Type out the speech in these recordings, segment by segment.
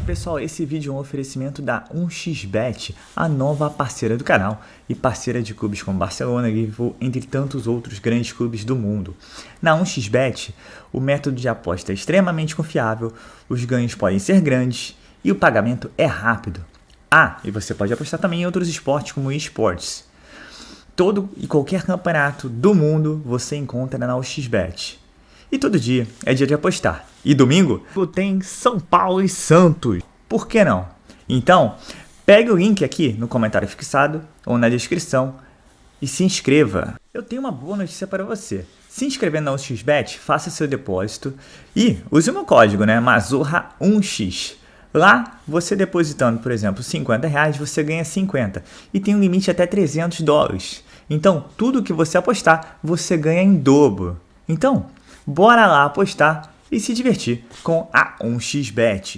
Pessoal, esse vídeo é um oferecimento da 1xBet, a nova parceira do canal e parceira de clubes como Barcelona, Liverpool, entre tantos outros grandes clubes do mundo. Na 1xBet, o método de aposta é extremamente confiável, os ganhos podem ser grandes e o pagamento é rápido. E você pode apostar também em outros esportes como eSports. Todo e qualquer campeonato do mundo você encontra na 1xBet. E todo dia é dia de apostar. E domingo tem São Paulo e Santos. Por que não? Então, pegue o link aqui no comentário fixado ou na descrição e se inscreva. Eu tenho uma boa notícia para você. Se inscrevendo na 1xBet, faça seu depósito e use o meu código, Mazorra1x. Lá, você depositando, por exemplo, R$50, você ganha 50 e tem um limite até $300. Então, tudo que você apostar, você ganha em dobro. Então, bora lá apostar e se divertir com a 1xBet.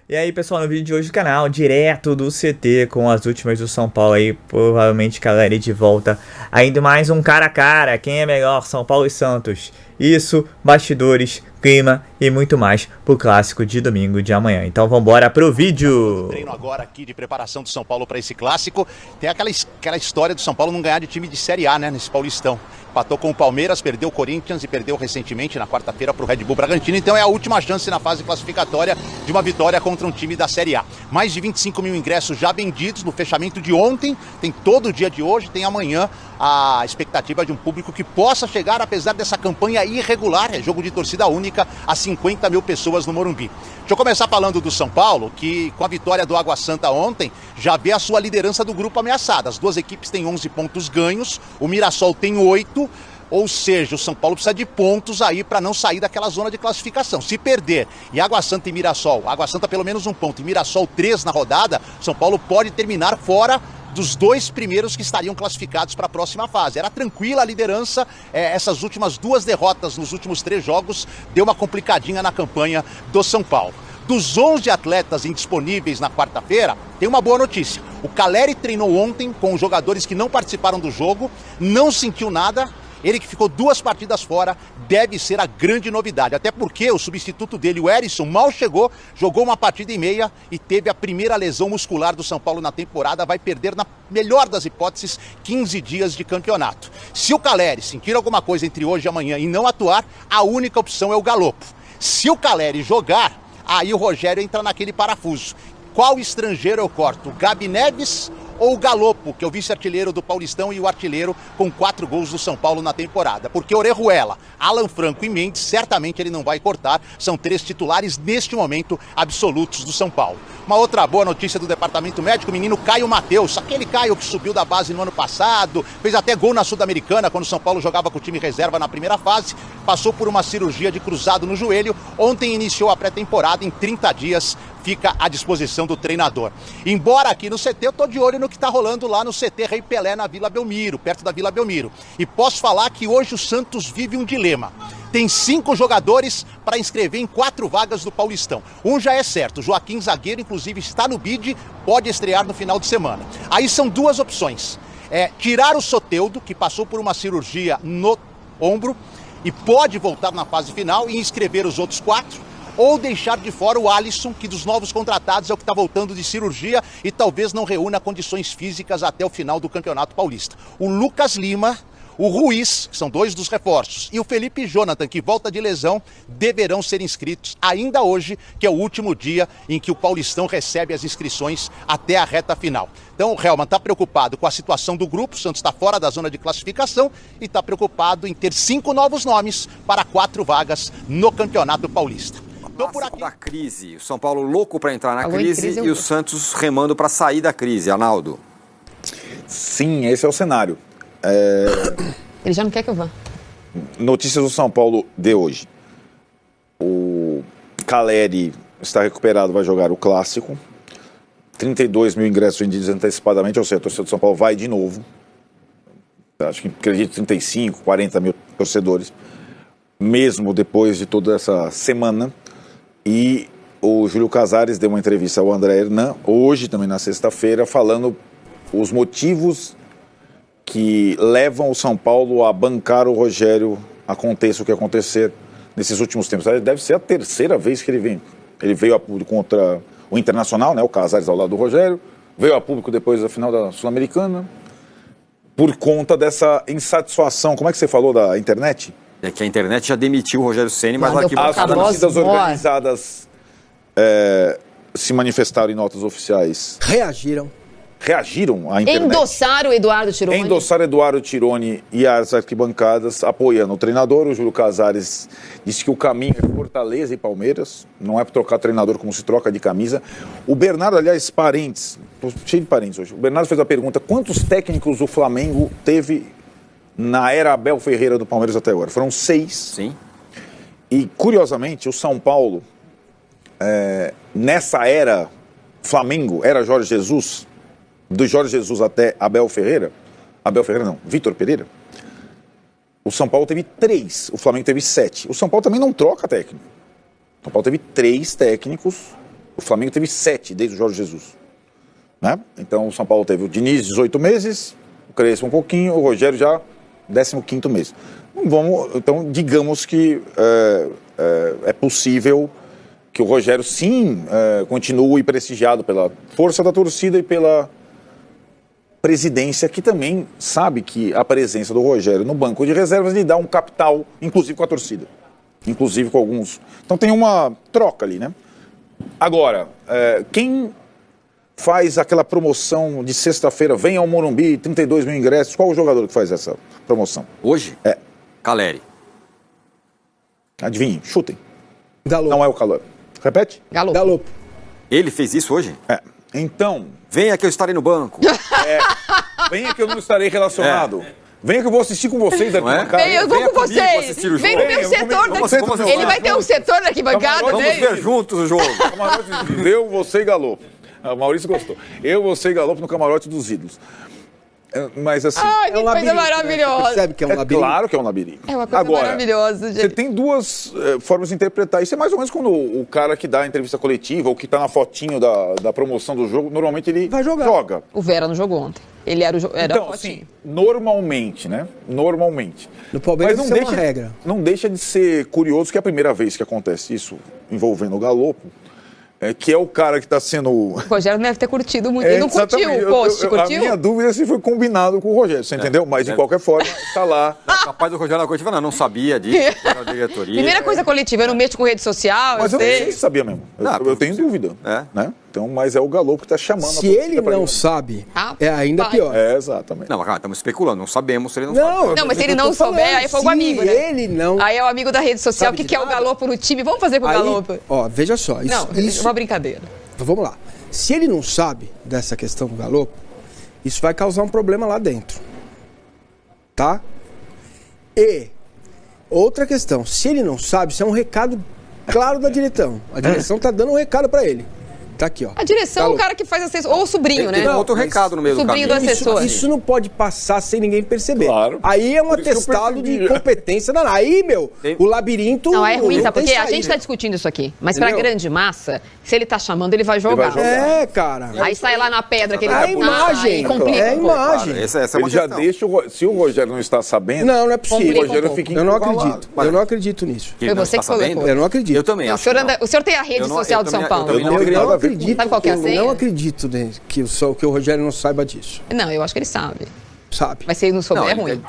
E aí, pessoal, no vídeo de hoje do canal, direto do CT com as últimas do São Paulo aí, provavelmente Caleri de volta. Ainda mais um cara a cara, quem é melhor, São Paulo e Santos. Isso, bastidores, clima e muito mais pro clássico de domingo de amanhã. Então vambora pro vídeo. Treino agora aqui de preparação do São Paulo para esse clássico. Tem aquela história do São Paulo não ganhar de time de Série A, nesse Paulistão. Empatou com o Palmeiras, perdeu o Corinthians e perdeu recentemente na quarta-feira para o Red Bull Bragantino. Então é a última chance na fase classificatória de uma vitória contra um time da Série A. Mais de 25 mil ingressos já vendidos no fechamento de ontem. Tem todo o dia de hoje, tem amanhã a expectativa de um público que possa chegar, apesar dessa campanha irregular, é jogo de torcida única, a 50 mil pessoas no Morumbi. Deixa eu começar falando do São Paulo, que com a vitória do Água Santa ontem, já vê a sua liderança do grupo ameaçada. As duas equipes têm 11 pontos ganhos, o Mirassol tem 8, ou seja, o São Paulo precisa de pontos aí para não sair daquela zona de classificação. Se perder e Água Santa e Mirassol, Água Santa pelo menos um ponto e Mirassol 3 na rodada, São Paulo pode terminar fora dos dois primeiros que estariam classificados para a próxima fase. Era tranquila a liderança, essas últimas duas derrotas nos últimos 3 jogos deu uma complicadinha na campanha do São Paulo. Dos 11 atletas indisponíveis na quarta-feira, tem uma boa notícia. O Caleri treinou ontem com os jogadores que não participaram do jogo, não sentiu nada. Ele que ficou 2 partidas fora, deve ser a grande novidade. Até porque o substituto dele, o Erisson, mal chegou, jogou uma partida e meia e teve a primeira lesão muscular do São Paulo na temporada. Vai perder, na melhor das hipóteses, 15 dias de campeonato. Se o Caleri sentir alguma coisa entre hoje e amanhã e não atuar, a única opção é o Galopo. Se o Caleri jogar, aí o Rogério entra naquele parafuso. Qual estrangeiro eu corto? Gabi Neves ou o Galopo, que é o vice-artilheiro do Paulistão e o artilheiro com 4 gols do São Paulo na temporada? Porque Orejuela, Alan Franco e Mendes, certamente ele não vai cortar. São 3 titulares neste momento absolutos do São Paulo. Uma outra boa notícia do departamento médico, o menino Caio Mateus, aquele Caio que subiu da base no ano passado, fez até gol na Sul-Americana quando o São Paulo jogava com o time reserva na primeira fase, passou por uma cirurgia de cruzado no joelho, ontem iniciou a pré-temporada, em 30 dias fica à disposição do treinador. Embora aqui no CT, eu tô de olho no que está rolando lá no CT Rei Pelé, na Vila Belmiro, perto da Vila Belmiro. E posso falar que hoje o Santos vive um dilema. Tem 5 jogadores para inscrever em 4 vagas do Paulistão. Um já é certo, Joaquim Zagueiro, inclusive, está no bid, pode estrear no final de semana. Aí são 2 opções. Tirar o Soteldo, que passou por uma cirurgia no ombro e pode voltar na fase final e inscrever os outros 4. Ou deixar de fora o Alisson, que dos novos contratados é o que está voltando de cirurgia e talvez não reúna condições físicas até o final do Campeonato Paulista. O Lucas Lima, o Ruiz, que são 2 dos reforços, e o Felipe Jonathan, que volta de lesão, deverão ser inscritos ainda hoje, que é o último dia em que o Paulistão recebe as inscrições até a reta final. Então o Helman está preocupado com a situação do grupo, o Santos está fora da zona de classificação e está preocupado em ter 5 novos nomes para 4 vagas no Campeonato Paulista. Da crise, o São Paulo louco para entrar na crise e o Santos remando para sair da crise, Arnaldo. Sim, esse é o cenário. Ele já não quer que eu vá. Notícias do São Paulo de hoje. O Caleri está recuperado, vai jogar o Clássico. 32 mil ingressos vendidos antecipadamente, ou seja, a torcida do São Paulo vai de novo. Acho que acredito 35, 40 mil torcedores, mesmo depois de toda essa semana. E o Júlio Casares deu uma entrevista ao André Hernan, hoje também na sexta-feira, falando os motivos que levam o São Paulo a bancar o Rogério, aconteça o que acontecer nesses últimos tempos. Deve ser a terceira vez que ele vem. Ele veio a público contra o Internacional, né? O Casares ao lado do Rogério. Veio a público depois da final da Sul-Americana. Por conta dessa insatisfação. Como é que você falou da internet? É que a internet já demitiu o Rogério Ceni, mas Mandou aqui... As torcidas organizadas se manifestaram em notas oficiais. Reagiram à internet. Endossaram o Eduardo Tironi. Endossaram Eduardo Tironi e as arquibancadas apoiando o treinador. O Júlio Casares disse que o caminho é Fortaleza e Palmeiras. Não é para trocar treinador como se troca de camisa. O Bernardo, aliás, parênteses, tô cheio de parênteses hoje. O Bernardo fez a pergunta: quantos técnicos o Flamengo teve na era Abel Ferreira do Palmeiras até agora? Foram 6. Sim. E, curiosamente, o São Paulo, nessa era Flamengo, era Jorge Jesus, do Jorge Jesus até Abel Ferreira não, Vitor Pereira, o São Paulo teve 3, o Flamengo teve 7. O São Paulo também não troca técnico. O São Paulo teve 3 técnicos, o Flamengo teve 7 desde o Jorge Jesus. Né? Então o São Paulo teve o Diniz 18 meses, o Crespo um pouquinho, o Rogério já 15º mês. Então digamos que é possível que o Rogério sim continue prestigiado pela força da torcida e pela presidência, que também sabe que a presença do Rogério no banco de reservas lhe dá um capital, inclusive com a torcida, inclusive com alguns. Então tem uma troca ali, né? Agora, quem faz aquela promoção de sexta-feira, vem ao Morumbi, 32 mil ingressos, qual o jogador que faz essa promoção? Hoje? Caleri. Adivinhem, chutem. Galo. Não é o Calor. Repete? Galo. Ele fez isso hoje? Então... Venha que eu estarei no banco. Venha que eu não estarei relacionado. Venha que eu vou assistir com vocês da arquibancada. Eu vou com vocês. Vem pro meu setor da... Ele vai ter um setor da arquibancada Vamos dele. ver juntos o jogo. Eu, você e Galo. O Maurício gostou. Eu, você e Galo no camarote dos ídolos. Mas assim... Ai, que coisa maravilhosa. Percebe que é um labirinto? Claro que é um labirinto. É uma coisa maravilhosa, gente. Você tem duas formas de interpretar. Isso é mais ou menos quando o cara que dá a entrevista coletiva ou que tá na fotinho da promoção do jogo, normalmente ele vai jogar. Joga. O Vera não jogou ontem. Ele era então, assim, normalmente, né? Normalmente. No Palmeiras mas não deixa, é uma regra. Não deixa de ser curioso que é a primeira vez que acontece isso envolvendo o Galopo. Que é o cara que está sendo... O Rogério deve ter curtido muito. Ele não curtiu o post, curtiu? A minha dúvida é se foi combinado com o Rogério, você entendeu? Mas, de qualquer forma, está lá. Capaz do Rogério na coletiva, não sabia disso, da diretoria. Primeira coisa coletiva, eu não mexo com rede social, mas eu não sei se sabia mesmo. Eu tenho dúvida. Né? Então, mas é o Galo que está chamando. Se ele não sabe, é ainda pior. Exatamente. Não, mas estamos especulando, não sabemos se ele não sabe. Não, mas se ele não souber, aí foi o amigo, né? Ele não... Aí é o amigo da rede social, que quer o Galopo no time. Vamos fazer com o Galopo. Ó, veja só. Isso é uma brincadeira. Então, vamos lá. Se ele não sabe dessa questão do Galopo, isso vai causar um problema lá dentro. Tá? E outra questão, se ele não sabe, isso é um recado claro da direção. A direção tá dando um recado pra ele. Tá aqui, ó. A direção é o cara que faz assessor, ou o sobrinho, né? Tem outro recado no meio do caminho. Sobrinho do assessor. Isso não pode passar sem ninguém perceber. Claro. Aí é um atestado de competência. Aí, o labirinto... Não, é ruim, sabe? Porque a gente tá discutindo isso aqui. Mas pra grande massa, se ele tá chamando, ele vai jogar. Cara. Aí sai lá na pedra que ele vai... É a imagem. É a imagem. Essa é uma já deixa se o Rogério não está sabendo... Não é possível. O Rogério fica eu não acredito. Eu não acredito nisso. Foi você que colocou. Eu não acredito. Eu também acho. O senhor tem a rede social de São Paulo? Eu não acredito. Sabe qual que é a senha? Eu não acredito que o Rogério não saiba disso. Não, eu acho que ele sabe. Sabe. Mas se ele não souber, é ruim.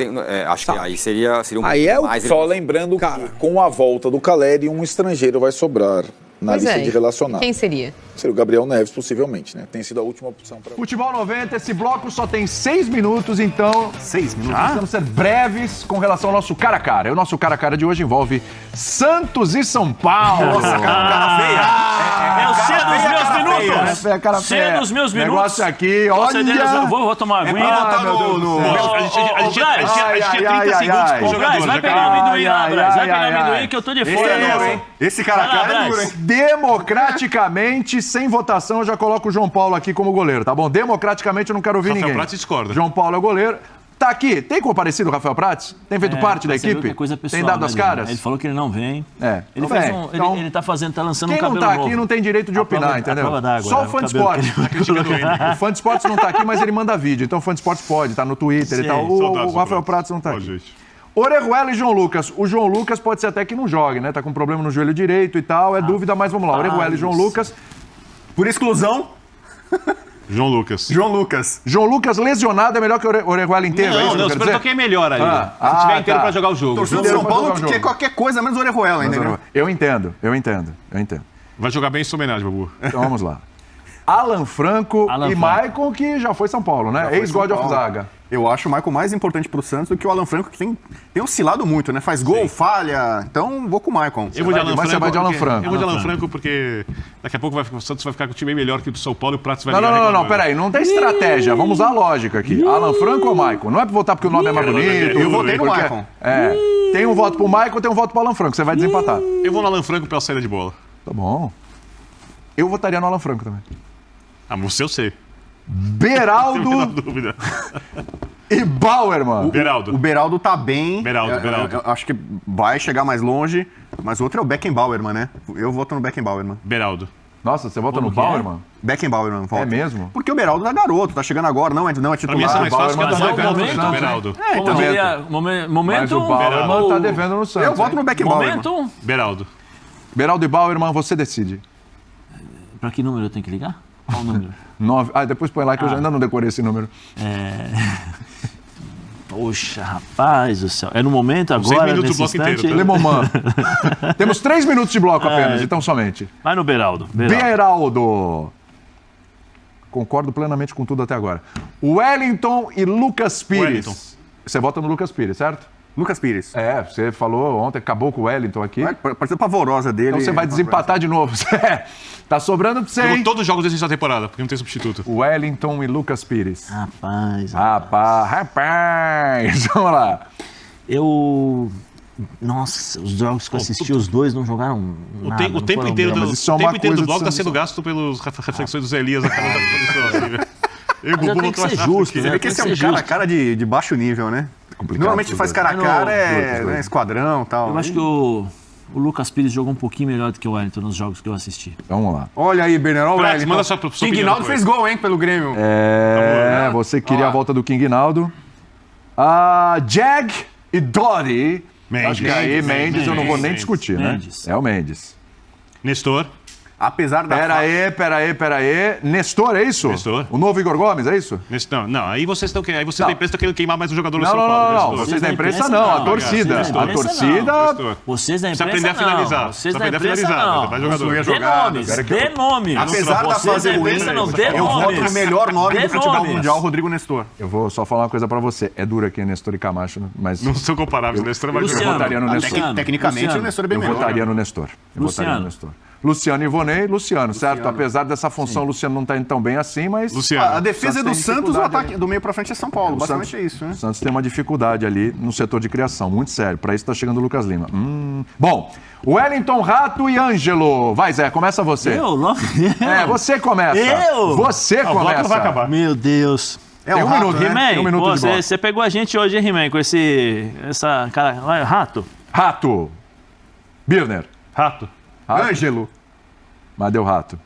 Acho que aí seria um aí é mais... Só lembrando que com a volta do Caleri, um estrangeiro vai sobrar na lista de relacionados. Quem seria? Seria o Gabriel Neves, possivelmente, né? Tem sido a última opção para... Futebol 90, esse bloco só tem 6 minutos, então... 6 minutos? Precisamos ser breves com relação ao nosso cara a cara. E o nosso cara a cara de hoje envolve Santos e São Paulo. Nossa, cara feia. É o C dos meus minutos. É cara feia. C dos meus minutos. Negócio aqui, olha... Vou tomar uma aguinha. A gente tinha 30 segundos pro jogador. Vai pegar o amendoim lá, Braz. Vai pegar o amendoim que eu tô de fora. Esse cara a cara é duro, hein? Democraticamente, sem votação, eu já coloco o João Paulo aqui como goleiro, tá bom? Democraticamente, eu não quero ouvir ninguém. Rafael Prats discorda. João Paulo é o goleiro. Tá aqui. Tem comparecido o Rafael Prats? Tem feito parte da equipe? Coisa pessoal, tem dado as caras? Ele falou que ele não vem. Ele vem. Ele tá lançando um cabelo novo. Quem não tá aqui não tem direito de opinar, entendeu? Só o fã de esporte. O fã de esporte não tá aqui, mas ele manda vídeo. Então o fã de esporte pode, tá no Twitter e tal. O Rafael Prats não tá aqui. Orejuela e João Lucas. O João Lucas pode ser até que não jogue, né? Tá com problema no joelho direito e tal. É dúvida, mas vamos lá. Orejuela e João Lucas. Por exclusão... João Lucas. João Lucas lesionado é melhor que o Orejuela inteiro? Não, o Super Toque é melhor ali. Se tiver inteiro pra jogar o jogo. Torcedor do São Paulo que quer qualquer coisa, menos o Orejuela ainda, né? Eu entendo. Vai jogar bem em sua homenagem, Babu. Então vamos lá. Alan Franco e Maicon, que já foi São Paulo, né? Ex-God of Zaga. Eu acho o Maicon mais importante pro Santos do que o Alan Franco, que tem oscilado muito, né? Faz gol, falha. Então, vou com o Maicon. Eu vou de Alan Franco. Você vai de Alan Franco. Eu vou de Alan Franco porque daqui a pouco o Santos vai ficar com o time bem melhor que o do São Paulo e o Prato vai Não, peraí. Não tem estratégia. Vamos usar a lógica aqui. Alan Franco ou Maicon? Não é pra votar porque o nome é mais bonito. Eu votei no Maicon. Tem um voto pro Maicon, tem um voto pro Alan Franco. Você vai desempatar. Eu vou no Alan Franco pela saída de bola. Tá bom. Eu votaria no Alan Franco também. Você eu sei. Beraldo não tenho dúvida. E Bauerman. O Beraldo tá bem. Beraldo. Eu acho que vai chegar mais longe, mas o outro é o Beckenbauerman, né? Eu voto no Beckenbauerman. Beraldo. Nossa, você vota no Bauerman? Beckenbauerman, voto. É mesmo? Porque o Beraldo tá garoto, tá chegando agora, não é titular. Pra mim é mais fácil que o Beraldo. Mas o Bauerman tá devendo no Santos. Eu voto no Beckenbauerman. Beraldo e Bauerman, você decide. Pra que número eu tenho que ligar? Qual número? 9. Depois põe lá que eu ainda não decorei esse número. Poxa, rapaz do céu. É no momento agora, nesse bloco instante... inteiro, Le Moment. Temos 3 minutos de bloco apenas, então somente. Vai no Beraldo. Beraldo. Concordo plenamente com tudo até agora. Wellington e Lucas Pires. Você vota no Lucas Pires, certo? Lucas Pires. Você falou ontem, acabou com o Wellington aqui. Pode ser pavorosa dele. Então você vai desempatar de novo. Tá sobrando pra você, hein? Todos os jogos dessa temporada, porque não tem substituto. Wellington e Lucas Pires. Rapaz. Vamos lá. Nossa, os jogos que eu assisti, os dois não jogaram nada. O tempo inteiro do bloco tá sendo gasto pelas reflexões dos Elias a cada posição. Tem que ser justo, né? Porque esse é um cara de baixo nível, né? Normalmente faz cara a cara, esquadrão e tal. Eu acho que o Lucas Pires jogou um pouquinho melhor do que o Wellington nos jogos que eu assisti. Vamos lá. Olha aí, Bernardo. Manda só pro King Naldo fez gol, hein, pelo Grêmio. Você queria a volta do King Naldo. Jag e Dory. Acho que aí Mendes eu não vou nem discutir, né? É o Mendes. Nestor. Apesar da... Pera aí. Nestor, é isso? Nestor. O novo Igor Gomes, é isso? Não, aí vocês estão querendo. Aí você da imprensa está querendo queimar mais um jogador do São Paulo. Não. Vocês da imprensa não, a torcida. A torcida. Vocês da imprensa não. Aprender a finalizar. Vocês da imprensa não. Vai jogador. Dê nomes. Apesar da fase ruim, eu voto no melhor nome do futebol mundial, Rodrigo Nestor. Eu vou só falar uma coisa pra você. É duro aqui, Nestor e Camacho, mas... Não são comparáveis. Nestor vai jogar. Eu votaria no Nestor. Tecnicamente, o Nestor é bem melhor. Eu votaria no Nestor. Luciano Ivonei, Luciano, certo? Apesar dessa função, o Luciano não está indo tão bem assim, mas... A defesa é do Santos, o ataque do meio para frente é São Paulo. Basicamente é isso, né? O Santos tem uma dificuldade ali no setor de criação, muito sério. Para isso está chegando o Lucas Lima. Bom, Wellington, Rato e Ângelo. Vai, Zé, começa você. Você começa. Você começa. O bloco vai acabar. Meu Deus. Tem um minuto, né? He-Man, você pegou a gente hoje, hein, He-Man, com essa cara... Rato. Birner. Rato. Ângelo. Mas deu Rato.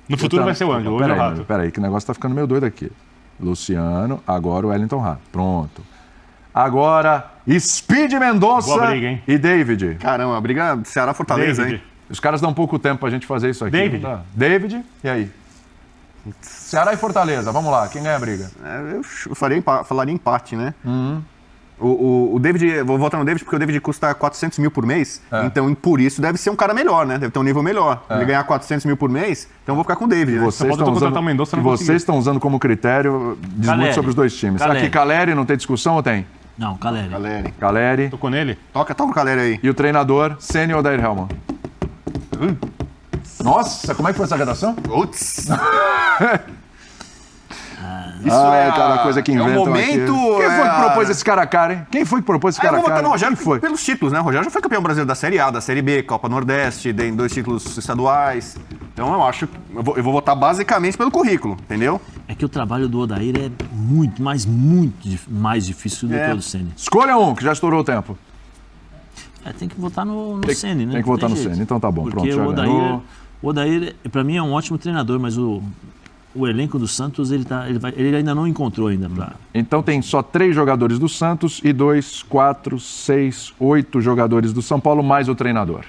No futuro vai ser o Ângelo, hoje é o Rato. Peraí, que o negócio tá ficando meio doido aqui. Luciano, agora o Wellington Rato. Pronto. Agora, Speed Mendonça e David. Caramba, a briga Ceará-Fortaleza, hein? Os caras dão pouco tempo pra gente fazer isso aqui. David, e aí? Ceará e Fortaleza, vamos lá, quem ganha a briga? Eu falaria empate, né? O David, vou votar no David porque o David custa 400 mil por mês, então por isso deve ser um cara melhor, né? Deve ter um nível melhor. Ele ganhar 400 mil por mês, então eu vou ficar com o David. Vocês estão usando como critério, diz muito sobre os dois times. Aqui, Caleri, não tem discussão ou tem? Não, Caleri. Caleri. Tô com ele? Toca o Caleri aí. E o treinador, Ceni ou Odair Helman? Nossa, como é que foi essa redação? Putz! Isso é aquela coisa que inventam momento, aqui. Quem foi que propôs esse cara a cara, hein? Quem foi que propôs esse cara a cara? Eu vou votar no Rogério pelos títulos, né? O Rogério já foi campeão brasileiro da Série A, da Série B, Copa Nordeste, tem 2 títulos estaduais. Então eu acho que eu vou votar basicamente pelo currículo, entendeu? É que o trabalho do Odair é muito mais difícil do que o do Ceni. Escolha um, que já estourou o tempo. Tem que votar no Ceni, né? Tem que votar no Ceni, então tá bom. Porque pronto, o Odair, pra mim, é um ótimo treinador, mas o elenco do Santos, ele ainda não encontrou ainda. Então tem só 3 jogadores do Santos e 2, 4, 6, 8 jogadores do São Paulo, mais o treinador.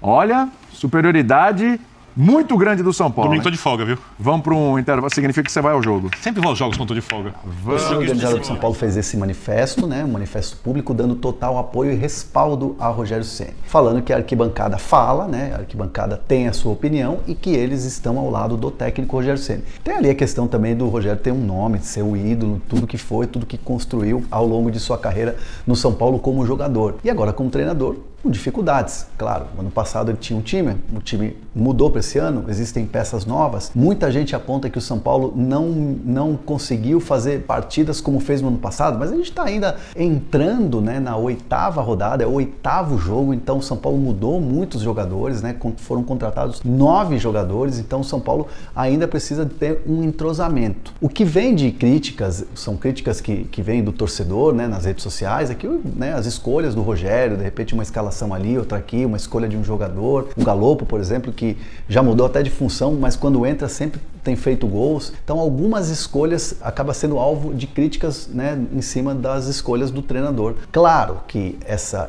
Olha, superioridade muito grande do São Paulo. Domingo tô de folga, viu? Vamos para um intervalo, significa que você vai ao jogo. Sempre vou aos jogos quando tô de folga. O organizador do São Paulo fez esse manifesto, né, um manifesto público dando total apoio e respaldo a Rogério Ceni, falando que a arquibancada fala, né, a arquibancada tem a sua opinião e que eles estão ao lado do técnico Rogério Ceni. Tem ali a questão também do Rogério ter um nome, de ser o ídolo, tudo que foi, tudo que construiu ao longo de sua carreira no São Paulo como jogador. E agora como treinador, com dificuldades, claro. Ano passado ele tinha um time, o time mudou para esse ano, existem peças novas. Muita gente aponta que o São Paulo não conseguiu fazer partidas como fez no ano passado, mas a gente está ainda entrando, né, na 8ª rodada, é o 8º jogo, então o São Paulo mudou muitos jogadores, né, foram contratados 9 jogadores, então o São Paulo ainda precisa ter um entrosamento. O que vem de críticas, são críticas que vêm do torcedor, né, nas redes sociais, é que, né, as escolhas do Rogério, de repente uma escalação ali, outra aqui, uma escolha de um jogador, o Galopo, por exemplo, que já mudou até de função, mas quando entra sempre tem feito gols. Então algumas escolhas acabam sendo alvo de críticas, né, em cima das escolhas do treinador. Claro que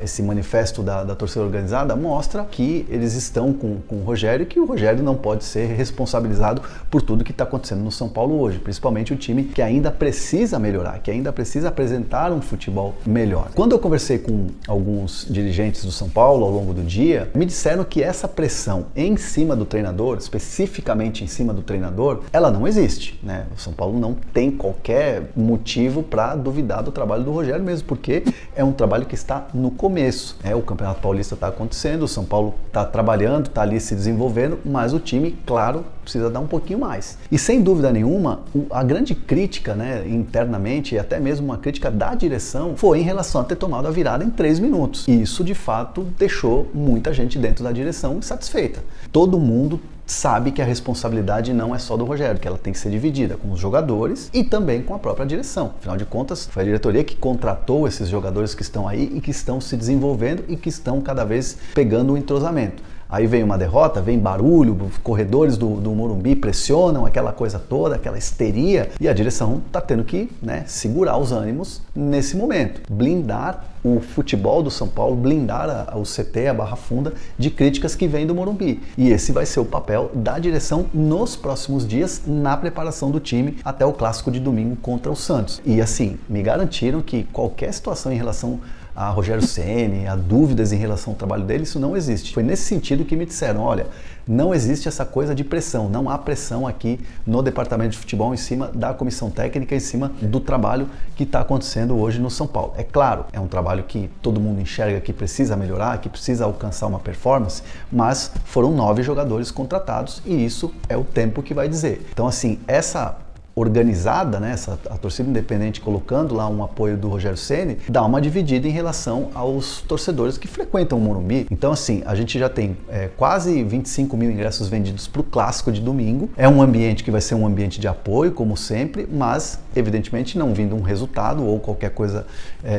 esse manifesto da torcida organizada mostra que eles estão com o Rogério e que o Rogério não pode ser responsabilizado por tudo que está acontecendo no São Paulo hoje, principalmente o time que ainda precisa melhorar, que ainda precisa apresentar um futebol melhor. Quando eu conversei com alguns dirigentes do São Paulo ao longo do dia, me disseram que essa pressão em cima do treinador, especificamente em cima do treinador, ela não existe, né? O São Paulo não tem qualquer motivo para duvidar do trabalho do Rogério, mesmo porque é um trabalho que está no começo, né? O Campeonato Paulista está acontecendo, o São Paulo está trabalhando, está ali se desenvolvendo, mas o time, claro, precisa dar um pouquinho mais. E sem dúvida nenhuma, a grande crítica, né, internamente, e até mesmo uma crítica da direção, foi em relação a ter tomado a virada em 3 minutos. E isso, de fato, deixou muita gente dentro da direção insatisfeita. Todo mundo sabe que a responsabilidade não é só do Rogério, que ela tem que ser dividida com os jogadores e também com a própria direção. Afinal de contas, foi a diretoria que contratou esses jogadores que estão aí e que estão se desenvolvendo e que estão cada vez pegando o entrosamento. Aí vem uma derrota, vem barulho, os corredores do Morumbi pressionam, aquela coisa toda, aquela histeria, e a direção está tendo que, né, segurar os ânimos nesse momento, blindar o futebol do São Paulo, blindar o CT, a Barra Funda, de críticas que vêm do Morumbi. E esse vai ser o papel da direção nos próximos dias, na preparação do time até o clássico de domingo contra o Santos. E assim, me garantiram que qualquer situação em relação a Rogério Ceni, a dúvidas em relação ao trabalho dele, isso não existe. Foi nesse sentido que me disseram, olha, não existe essa coisa de pressão, não há pressão aqui no departamento de futebol em cima da comissão técnica, em cima do trabalho que está acontecendo hoje no São Paulo. É claro, é um trabalho que todo mundo enxerga que precisa melhorar, que precisa alcançar uma performance, mas foram 9 jogadores contratados e isso é o tempo que vai dizer. Então assim, essa organizada, né, a torcida independente colocando lá um apoio do Rogério Ceni, dá uma dividida em relação aos torcedores que frequentam o Morumbi. Então assim, a gente já tem quase 25 mil ingressos vendidos para o clássico de domingo. É um ambiente que vai ser um ambiente de apoio, como sempre, mas evidentemente não vindo um resultado ou qualquer coisa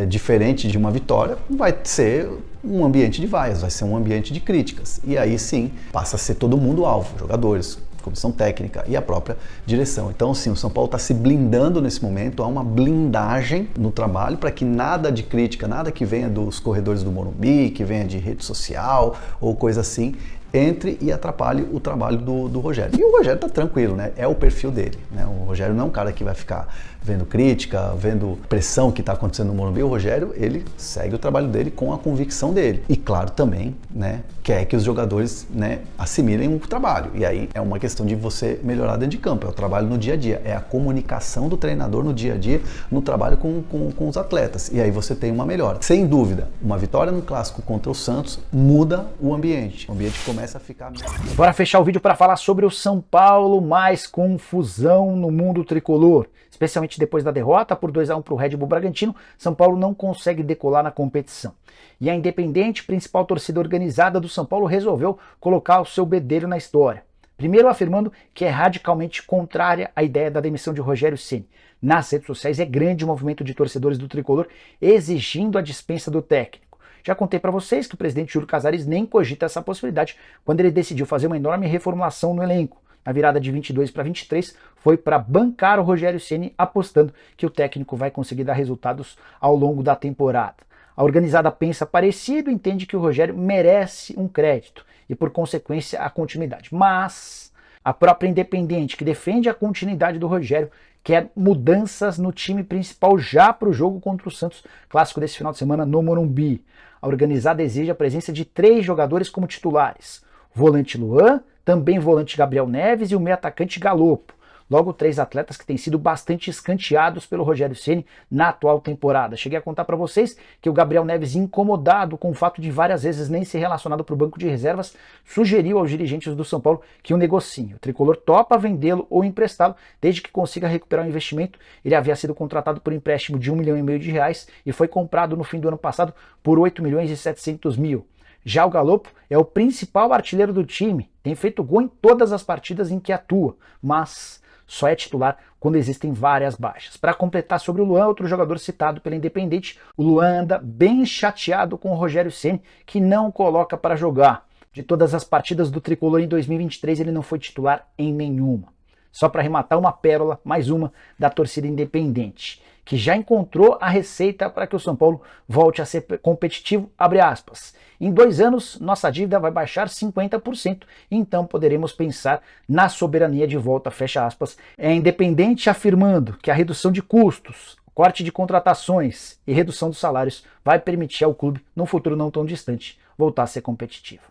diferente de uma vitória, vai ser um ambiente de vaias, vai ser um ambiente de críticas. E aí sim, passa a ser todo mundo alvo, jogadores, comissão técnica e a própria direção. Então, sim, o São Paulo está se blindando nesse momento, há uma blindagem no trabalho para que nada de crítica, nada que venha dos corredores do Morumbi, que venha de rede social ou coisa assim, entre e atrapalhe o trabalho do Rogério. E o Rogério está tranquilo, né? É o perfil dele, né? O Rogério não é um cara que vai ficar vendo crítica, vendo pressão que está acontecendo no Morumbi. O Rogério, ele segue o trabalho dele com a convicção dele. E claro, também, né, quer que os jogadores, né, assimilem o trabalho. E aí é uma questão de você melhorar dentro de campo. É o trabalho no dia a dia. É a comunicação do treinador no dia a dia, no trabalho com os atletas. E aí você tem uma melhora. Sem dúvida, uma vitória no clássico contra o Santos muda o ambiente. O ambiente começa a ficar... Bora fechar o vídeo para falar sobre o São Paulo, mais confusão no mundo tricolor. Especialmente depois da derrota por 2-1 para o Red Bull Bragantino, São Paulo não consegue decolar na competição. E a Independente, principal torcida organizada do São Paulo, resolveu colocar o seu bedelho na história. Primeiro afirmando que é radicalmente contrária à ideia da demissão de Rogério Ceni. Nas redes sociais é grande o movimento de torcedores do tricolor exigindo a dispensa do técnico. Já contei para vocês que o presidente Júlio Casares nem cogita essa possibilidade quando ele decidiu fazer uma enorme reformulação no elenco. Na virada de 22 para 23, foi para bancar o Rogério Ceni, apostando que o técnico vai conseguir dar resultados ao longo da temporada. A organizada pensa parecido e entende que o Rogério merece um crédito e, por consequência, a continuidade. Mas a própria Independente, que defende a continuidade do Rogério, quer mudanças no time principal já para o jogo contra o Santos, clássico desse final de semana no Morumbi. A organizada exige a presença de 3 jogadores como titulares: o volante Luan, também o volante Gabriel Neves e o meio atacante Galopo. Logo, 3 atletas que têm sido bastante escanteados pelo Rogério Ceni na atual temporada. Cheguei a contar para vocês que o Gabriel Neves, incomodado com o fato de várias vezes nem ser relacionado para o banco de reservas, sugeriu aos dirigentes do São Paulo que o negociem. O tricolor topa vendê-lo ou emprestá-lo, desde que consiga recuperar o investimento. Ele havia sido contratado por empréstimo de R$1,5 milhão e foi comprado no fim do ano passado por R$8.700.000. Já o Galopo é o principal artilheiro do time, tem feito gol em todas as partidas em que atua, mas só é titular quando existem várias baixas. Para completar sobre o Luan, outro jogador citado pela Independente, o Luan anda bem chateado com o Rogério Ceni, que não coloca para jogar. De todas as partidas do tricolor em 2023, ele não foi titular em nenhuma. Só para arrematar, uma pérola, mais uma, da torcida Independente, que já encontrou a receita para que o São Paulo volte a ser competitivo, abre aspas. Em 2 anos, nossa dívida vai baixar 50%, então poderemos pensar na soberania de volta, fecha aspas. É a Independente afirmando que a redução de custos, corte de contratações e redução dos salários vai permitir ao clube, num futuro não tão distante, voltar a ser competitivo.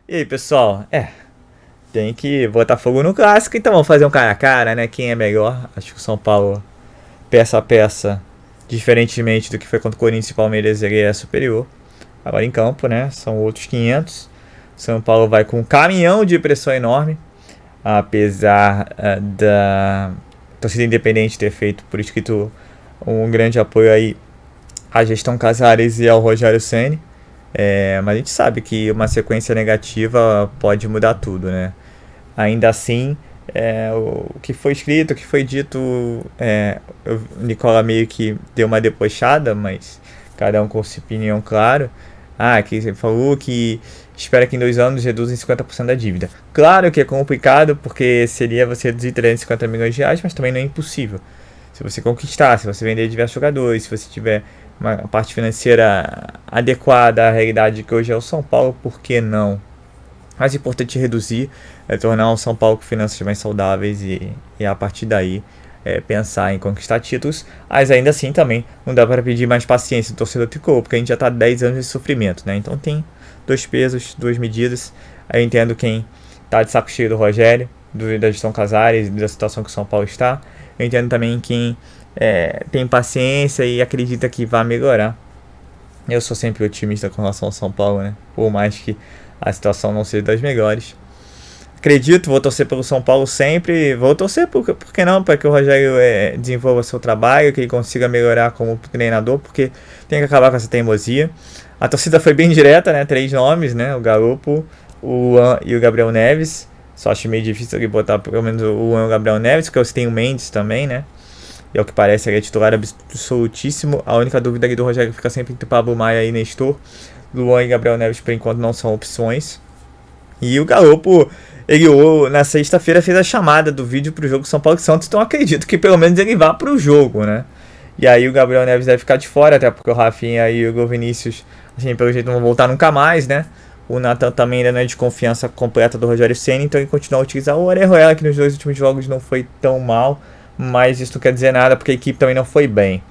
E aí, pessoal, tem que botar fogo no clássico, então vamos fazer um cara a cara, né? Quem é melhor? Acho que o São Paulo, peça a peça, diferentemente do que foi contra o Corinthians e Palmeiras, ele é superior. Agora em campo, né? São outros 500. São Paulo vai com um caminhão de pressão enorme, apesar da torcida Independente ter feito por escrito um grande apoio aí à gestão Casares e ao Rogério Ceni. Mas a gente sabe que uma sequência negativa pode mudar tudo, né? Ainda assim, o que foi escrito, o que foi dito, o Nicola meio que deu uma debochada, mas cada um com sua opinião, claro. Que você falou que espera que em 2 anos reduzem 50% da dívida. Claro que é complicado, porque seria você reduzir 350 milhões de reais, mas também não é impossível. Se você conquistar, se você vender diversos jogadores, se você tiver uma parte financeira adequada à realidade que hoje é o São Paulo, por que não? Mais importante é reduzir, tornar o São Paulo com finanças mais saudáveis e a partir daí pensar em conquistar títulos. Mas ainda assim também não dá para pedir mais paciência do torcedor tricolor, porque a gente já está 10 anos de sofrimento, né? Então tem 2 pesos, 2 medidas. Eu entendo quem está de saco cheio do Rogério, da gestão Casares, da situação que o São Paulo está. Eu entendo também quem tem paciência e acredita que vai melhorar. Eu sou sempre otimista com relação ao São Paulo, né? Por mais que a situação não seja das melhores. Acredito, vou torcer pelo São Paulo sempre. Vou torcer, por que não? Para que o Rogério desenvolva seu trabalho, que ele consiga melhorar como treinador, porque tem que acabar com essa teimosia. A torcida foi bem direta, né? 3 nomes, né? O Galopo, o Luan e o Gabriel Neves. Só acho meio difícil aqui botar pelo menos o Luan e o Gabriel Neves, porque você tem o Mendes também, né? E ao que parece ele é titular absolutíssimo. A única dúvida aqui do Rogério fica sempre entre Pablo Maia e Nestor. Luan e Gabriel Neves por enquanto não são opções. E o Galopo, ele na sexta-feira fez a chamada do vídeo pro jogo São Paulo e Santos, então acredito que pelo menos ele vá pro jogo, né? E aí o Gabriel Neves deve ficar de fora, até porque o Rafinha e o Igor Vinícius, assim, pelo jeito não vão voltar nunca mais, né? O Nathan também ainda não é de confiança completa do Rogério Ceni, então ele continua a utilizar o Orejuela, que nos 2 últimos jogos não foi tão mal, mas isso não quer dizer nada, porque a equipe também não foi bem.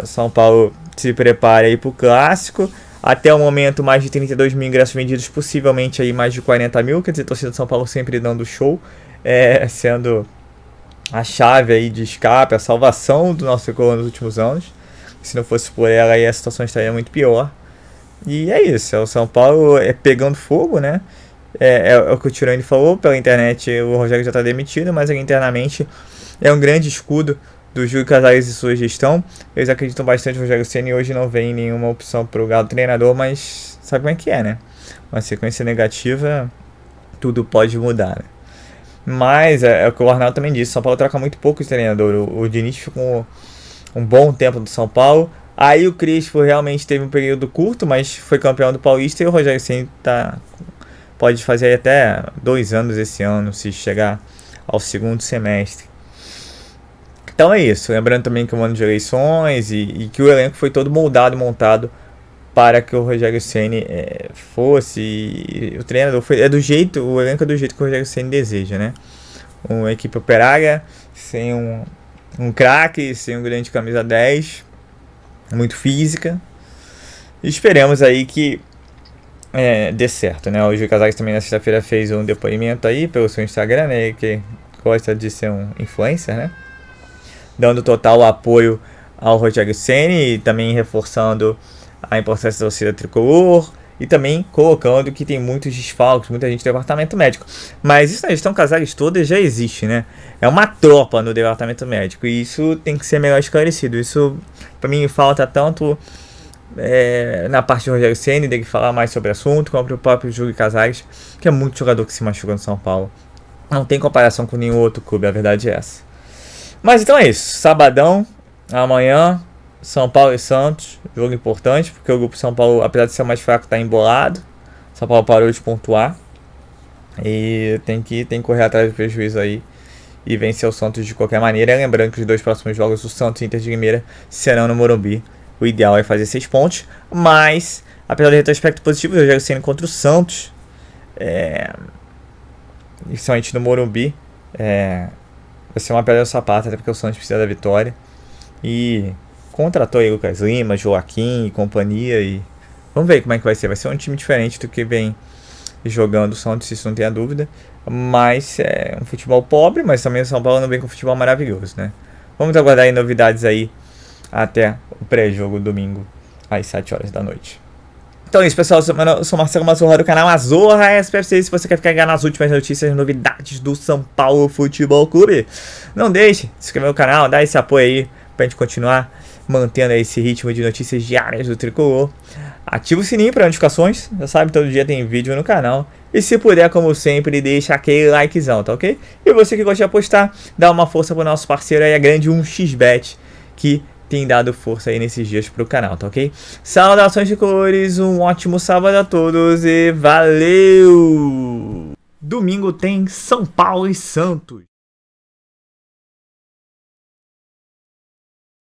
São Paulo se prepara aí pro clássico. Até o momento, mais de 32 mil ingressos vendidos, possivelmente aí mais de 40 mil. Quer dizer, a torcida de São Paulo sempre dando show, sendo a chave aí de escape, a salvação do nosso tricolor nos últimos anos. Se não fosse por ela, aí a situação estaria muito pior. E é isso, o São Paulo pegando fogo, né? É o que o Tironi falou, pela internet o Rogério já está demitido, mas internamente é um grande escudo do Júlio Casares e sua gestão. Eles acreditam bastante no Rogério Ceni, hoje não vem nenhuma opção para o galo treinador, mas sabe como é que é, né? Uma sequência negativa, tudo pode mudar, né? Mas é o que o Arnaldo também disse, São Paulo troca muito pouco de treinador. O Diniz ficou um bom tempo do São Paulo, aí o Crespo realmente teve um período curto, mas foi campeão do Paulista, e o Rogério Ceni pode fazer até 2 anos esse ano, se chegar ao segundo semestre. Então é isso, lembrando também que é um ano de eleições e que o elenco foi todo montado para que o Rogério Ceni fosse, e o treinador o elenco é do jeito que o Rogério Ceni deseja, né? Uma equipe operária, sem um craque, sem um grande camisa 10, muito física. E esperemos aí que dê certo, né? O Júlio Casares também na sexta-feira fez um depoimento aí pelo seu Instagram, né? Que gosta de ser um influencer, né? Dando total apoio ao Rogério Ceni e também reforçando a importância da torcida tricolor e também colocando que tem muitos desfalques, muita gente do departamento médico. Mas isso na gestão Casares toda já existe, né? É uma tropa no departamento médico e isso tem que ser melhor esclarecido. Isso, para mim, falta tanto na parte do Rogério Ceni, dele falar mais sobre o assunto, como o próprio Júlio Casares, que é muito jogador que se machuca no São Paulo. Não tem comparação com nenhum outro clube, a verdade é essa. Mas então é isso, sabadão, amanhã, São Paulo e Santos, jogo importante, porque o grupo São Paulo, apesar de ser mais fraco, está embolado. São Paulo parou de pontuar e tem que correr atrás do prejuízo aí e vencer o Santos de qualquer maneira. Lembrando que os 2 próximos jogos, o Santos e Inter de Limeira, serão no Morumbi. O ideal é fazer 6 pontos, mas apesar do retrospecto positivo, o Rogério Ceni contra o Santos, principalmente no Morumbi, vai ser uma pedra no sapato, até porque o Santos precisa da vitória. E contratou aí Lucas Lima, Joaquim e companhia. E vamos ver como é que vai ser. Vai ser um time diferente do que vem jogando o Santos, isso não tenha dúvida. Mas é um futebol pobre, mas também o São Paulo não vem com futebol maravilhoso, né? Vamos aguardar aí novidades aí até o pré-jogo domingo às 7 horas da noite. Então é isso, pessoal. Eu sou Marcelo Mazorra do canal Mazorra SPFC. Se você quer ficar ligado nas últimas notícias e novidades do São Paulo Futebol Clube, não deixe de se inscrever no canal, dar esse apoio aí pra gente continuar mantendo esse ritmo de notícias diárias do Tricolor. Ativa o sininho para notificações, já sabe, todo dia tem vídeo no canal. E se puder, como sempre, deixa aquele likezão, tá ok? E você que gosta de apostar, dá uma força pro nosso parceiro aí, a grande 1xBet, que tem dado força aí nesses dias pro canal, tá ok? Saudações de cores, um ótimo sábado a todos e valeu! Domingo tem São Paulo e Santos.